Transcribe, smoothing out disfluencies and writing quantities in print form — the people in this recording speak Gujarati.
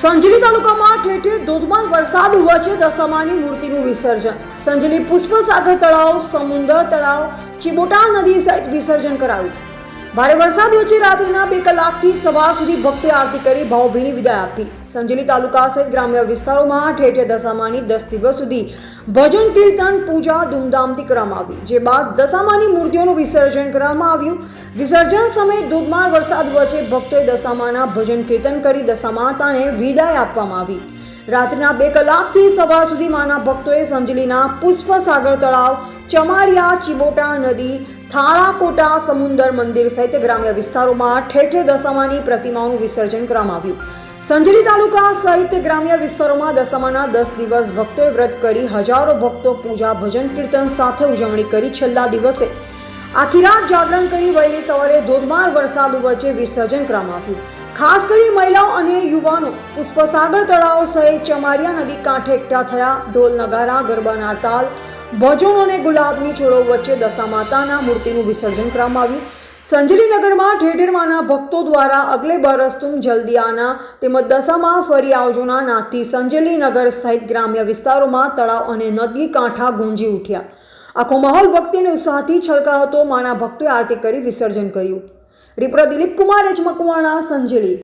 સંજેલી તાલુકામાં ઠેર ઠેર ધોધમાર વરસાદ વચ્ચે દશામાની મૂર્તિનું વિસર્જન. સંજેલી પુષ્પસાગર તળાવ, સમુદ્ર તળાવ, ચિબોટા નદી સહિત વિસર્જન કરાયું. ભારે વરસાદ વચ્ચે રાત્રિના 2 કલાકથી સવાર સુધી ભક્તોએ આરતી કરી ભાવભીની વિદાય આપી. સંજેલી તાલુકા સહિત ગ્રામ્ય વિસ્તારોમાં ઠેર ઠેર દશામાની 10 દિવસ સુધી ભજન કીર્તન પૂજા ધૂમધામથી કરવામાં આવી, જે બાદ દશામાની મૂર્તિઓનું વિસર્જન કરવામાં આવ્યું. વિસર્જન સમયે ધોધમાર વરસાદ વચ્ચે ભક્તોએ દશામાના ભજન કીર્તન કરી દશામાતાને વિદાય આપવામાં આવી. રાત્રિના 2 કલાકથી સવાર સુધી માના ભક્તોએ સંજેલીના પુષ્પસાગર તળાવ, ચમારિયા, ચિબોટા નદી, થાળાકોટા, સમુદ્ર મંદિર સહિત ગ્રામ્ય વિસ્તારોમાં ઠેર ઠેર દશામાની પ્રતિમાઓનું વિસર્જન કરવામાં આવ્યું. સંજેલી તાલુકા સહિત ગ્રામ્ય વિસ્તારોમાં દશામાના 10 દિવસ ભક્તોએ વ્રત કરી હજારો ભક્તો પૂજા ભજન કીર્તન સાથે ઉજવણી કરી છેલ્લા દિવસે આખી રાત જાગરણ કરી વહેલી સવારે ધોધમાર વરસાદ વચ્ચે વિસર્જન કરવામાં આવ્યું. ખાસ કરી મહિલાઓ અને યુવાનો પુષ્પસાગર તળાવ સહિત ચમારિયા નદી કાંઠે એકઠા થયા. ઢોલ નગારા, ગરબાના તાલ, ભજનો અને ગુલાબની છોડો વચ્ચે દશામાતાના મૂર્તિનું વિસર્જન કરવામાં આવ્યું. સંજેલી નગરમાં ઠેર ઠેર માના ભક્તો દ્વારા અગલે બરસ તુમ જલ્દી આના તેમજ દશામાં ફરી આવજોના નાદથી સંજેલી નગર સહિત ગ્રામ્ય વિસ્તારોમાં તળાવ અને નદી કાંઠા ગુંજી ઉઠ્યા. આખો માહોલ ભક્તિ અને ઉત્સાહથી છલકાયો હતો. માના ભક્તોએ આરતી કરી વિસર્જન કર્યું. Reporter Dilip Kumar H Makwana, Sanjeli.